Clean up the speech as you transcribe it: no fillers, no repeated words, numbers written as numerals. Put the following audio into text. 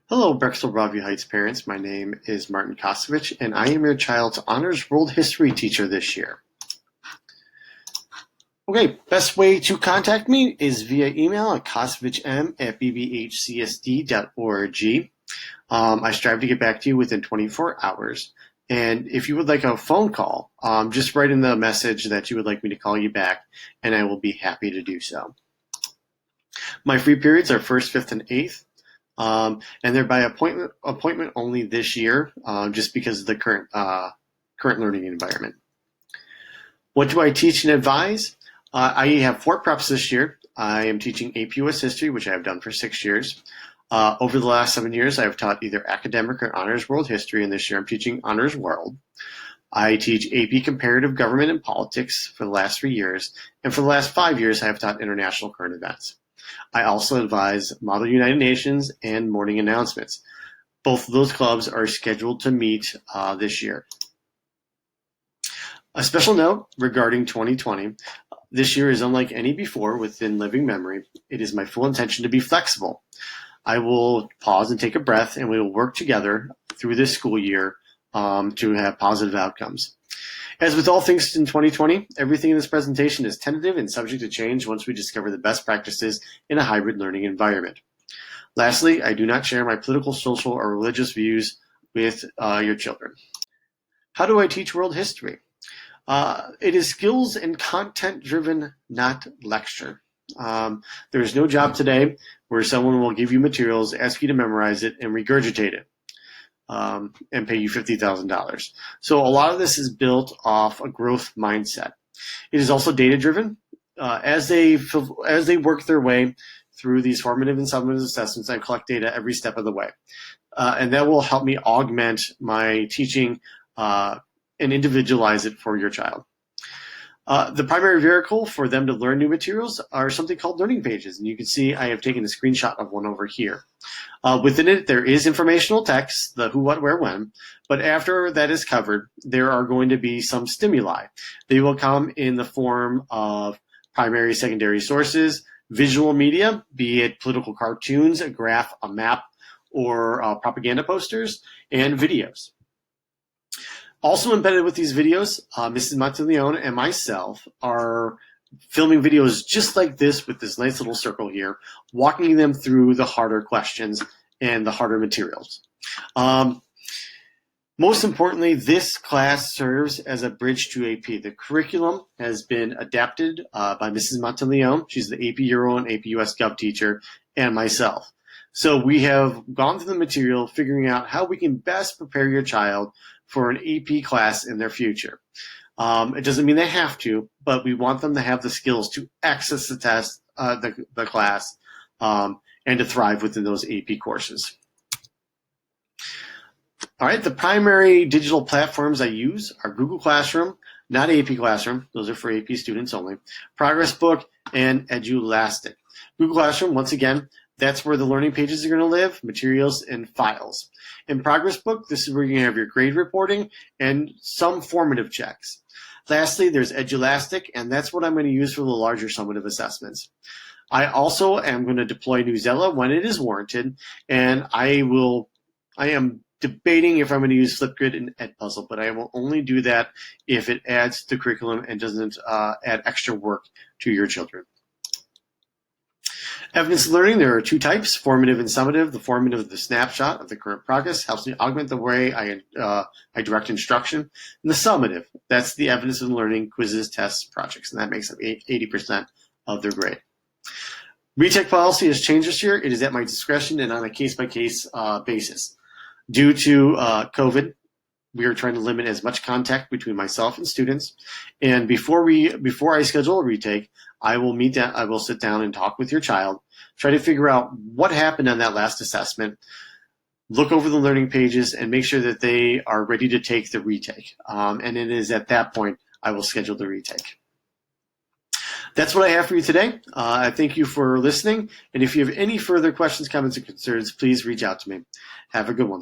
Hello, Brexel Broadview Heights parents. My name is Martin Kosovich, and I am your child's Honors World History teacher this year. Okay, best way to contact me is via email at kosovichm@bbhcsd.org. I strive to get back to you within 24 hours. And if you would like a phone call, just write in the message that you would like me to call you back, and I will be happy to do so. My free periods are 1st, 5th, and 8th. And they're by appointment only this year, just because of the current learning environment. What do I teach and advise? I have 4 preps this year. I am teaching AP US History, which I have done for 6 years. Over the last 7 years, I have taught either academic or honors world history, and this year I'm teaching honors world. I teach AP Comparative Government and Politics for the last 3 years, and for the last 5 years, I have taught international current events. I also advise Model United Nations and Morning Announcements. Both of those clubs are scheduled to meet this year. A special note regarding 2020, this year is unlike any before within living memory. It is my full intention to be flexible. I will pause and take a breath, and we will work together through this school year to have positive outcomes. As with all things in 2020, everything in this presentation is tentative and subject to change once we discover the best practices in a hybrid learning environment. Lastly, I do not share my political, social, or religious views with your children. How do I teach world history? It is skills and content-driven, not lecture. There is no job today where someone will give you materials, ask you to memorize it, and regurgitate it. And pay you $50,000. So a lot of this is built off a growth mindset. It is also data-driven. As they work their way through these formative and summative assessments, I collect data every step of the way. And that will help me augment my teaching and individualize it for your child. The primary vehicle for them to learn new materials are something called learning pages. And you can see I have taken a screenshot of one over here. Within it, there is informational text, the who, what, where, when. But after that is covered, there are going to be some stimuli. They will come in the form of primary, secondary sources, visual media, be it political cartoons, a graph, a map, or propaganda posters, and videos. Also embedded with these videos, Mrs. Monteleone and myself are filming videos just like this with this nice little circle here, walking them through the harder questions and the harder materials. Most importantly, this class serves as a bridge to AP. The curriculum has been adapted by Mrs. Monteleone. She's the AP Euro and AP US Gov teacher, and myself. So we have gone through the material, figuring out how we can best prepare your child for an AP class in their future. It doesn't mean they have to, but we want them to have the skills to access the test, the class, and to thrive within those AP courses. All right, the primary digital platforms I use are Google Classroom, not AP Classroom, those are for AP students only, Progress Book, and Edulastic. Google Classroom, once again, that's where the learning pages are going to live, materials, and files. In Progress Book, this is where you're going to have your grade reporting and some formative checks. Lastly, there's Edulastic, and that's what I'm going to use for the larger summative assessments. I also am going to deploy Newsela when it is warranted, and I am debating if I'm going to use Flipgrid and Edpuzzle, but I will only do that if it adds to the curriculum and doesn't add extra work to your children. Evidence learning, there are 2 types, formative and summative. The formative is the snapshot of the current progress, helps me augment the way I direct instruction. And the summative, that's the evidence of learning, quizzes, tests, projects, and that makes up 80% of their grade. Retake policy has changed this year. It is at my discretion and on a case-by-case basis. Due to COVID, we are trying to limit as much contact between myself and students. And before I schedule a retake, I will sit down and talk with your child, try to figure out what happened on that last assessment, look over the learning pages, and make sure that they are ready to take the retake. And it is at that point I will schedule the retake. That's what I have for you today. I thank you for listening. And if you have any further questions, comments, or concerns, please reach out to me. Have a good one.